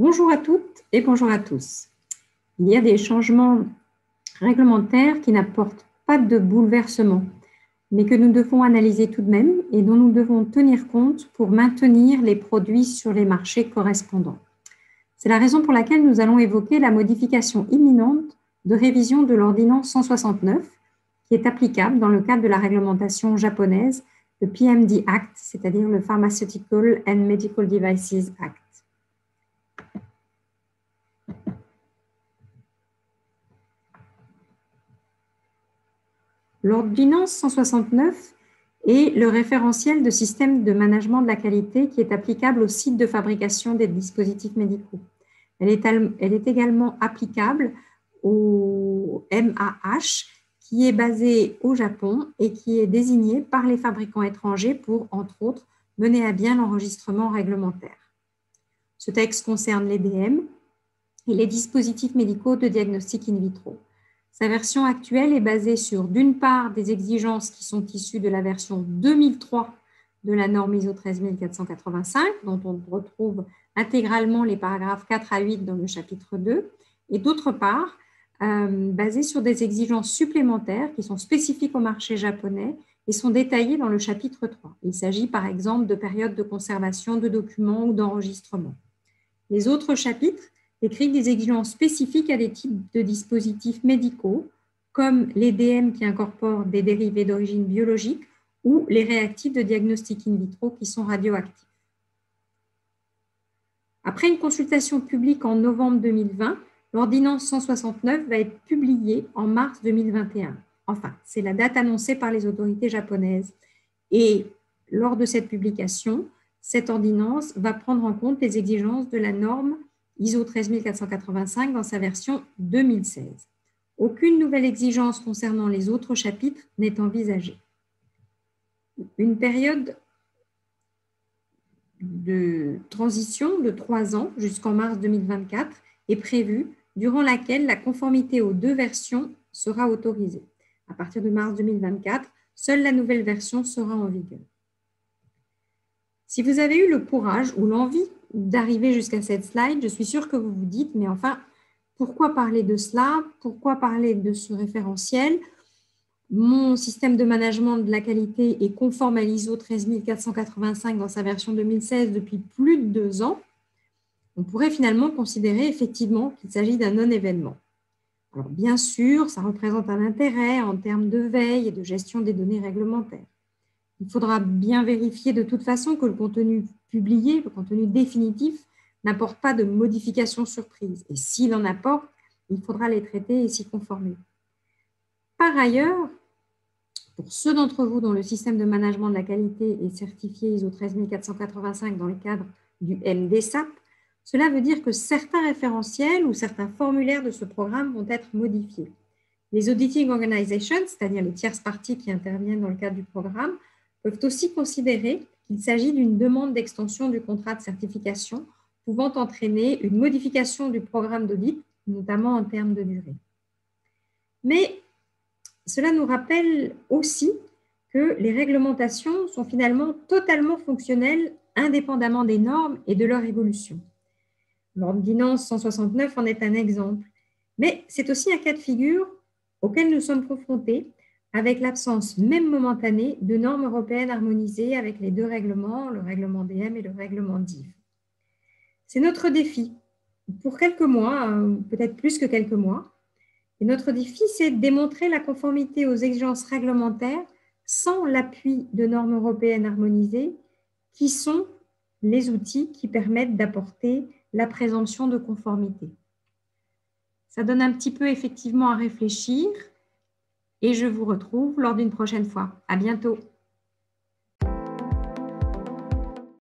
Bonjour à toutes et bonjour à tous. Il y a des changements réglementaires qui n'apportent pas de bouleversement, mais que nous devons analyser tout de même et dont nous devons tenir compte pour maintenir les produits sur les marchés correspondants. C'est la raison pour laquelle nous allons évoquer la modification imminente de révision de l'ordonnance 169 qui est applicable dans le cadre de la réglementation japonaise, le PMD Act, c'est-à-dire le Pharmaceutical and Medical Devices Act. L'ordonnance 169 est le référentiel de système de management de la qualité qui est applicable au site de fabrication des dispositifs médicaux. Elle est également applicable au MAH qui est basé au Japon et qui est désigné par les fabricants étrangers pour, entre autres, mener à bien l'enregistrement réglementaire. Ce texte concerne les DM et les dispositifs médicaux de diagnostic in vitro. Sa version actuelle est basée sur, d'une part, des exigences qui sont issues de la version 2003 de la norme ISO 13485, dont on retrouve intégralement les paragraphes 4 à 8 dans le chapitre 2, et d'autre part, basée sur des exigences supplémentaires qui sont spécifiques au marché japonais et sont détaillées dans le chapitre 3. Il s'agit par exemple de périodes de conservation de documents ou d'enregistrement. Les autres chapitres décrivent des exigences spécifiques à des types de dispositifs médicaux, comme les DM qui incorporent des dérivés d'origine biologique ou les réactifs de diagnostic in vitro qui sont radioactifs. Après une consultation publique en novembre 2020, l'ordonnance 169 va être publiée en mars 2021. Enfin, c'est la date annoncée par les autorités japonaises. Et lors de cette publication, cette ordonnance va prendre en compte les exigences de la norme ISO 13485 dans sa version 2016. Aucune nouvelle exigence concernant les autres chapitres n'est envisagée. Une période de transition de 3 ans jusqu'en mars 2024 est prévue, durant laquelle la conformité aux deux versions sera autorisée. À partir de mars 2024, seule la nouvelle version sera en vigueur. Si vous avez eu le courage ou l'envie d'arriver jusqu'à cette slide, je suis sûre que vous vous dites, mais enfin, pourquoi parler de cela? Pourquoi parler de ce référentiel? Mon système de management de la qualité est conforme à l'ISO 13485 dans sa version 2016 depuis plus de 2 ans. On pourrait finalement considérer effectivement qu'il s'agit d'un non-événement. Alors bien sûr, ça représente un intérêt en termes de veille et de gestion des données réglementaires. Il faudra bien vérifier de toute façon que le contenu publié, le contenu définitif, n'apporte pas de modifications surprises. Et s'il en apporte, il faudra les traiter et s'y conformer. Par ailleurs, pour ceux d'entre vous dont le système de management de la qualité est certifié ISO 13485 dans le cadre du MDSAP, cela veut dire que certains référentiels ou certains formulaires de ce programme vont être modifiés. Les auditing organizations, c'est-à-dire les tierces parties qui interviennent dans le cadre du programme, peuvent aussi considérer qu'il s'agit d'une demande d'extension du contrat de certification pouvant entraîner une modification du programme d'audit, notamment en termes de durée. Mais cela nous rappelle aussi que les réglementations sont finalement totalement fonctionnelles indépendamment des normes et de leur évolution. L'ordonnance 169 en est un exemple, mais c'est aussi un cas de figure auquel nous sommes confrontés avec l'absence même momentanée de normes européennes harmonisées avec les deux règlements, le règlement DM et le règlement DIV. C'est notre défi pour quelques mois, peut-être plus que quelques mois. Et notre défi, c'est de démontrer la conformité aux exigences réglementaires sans l'appui de normes européennes harmonisées qui sont les outils qui permettent d'apporter la présomption de conformité. Ça donne un petit peu effectivement à réfléchir et je vous retrouve lors d'une prochaine fois. À bientôt.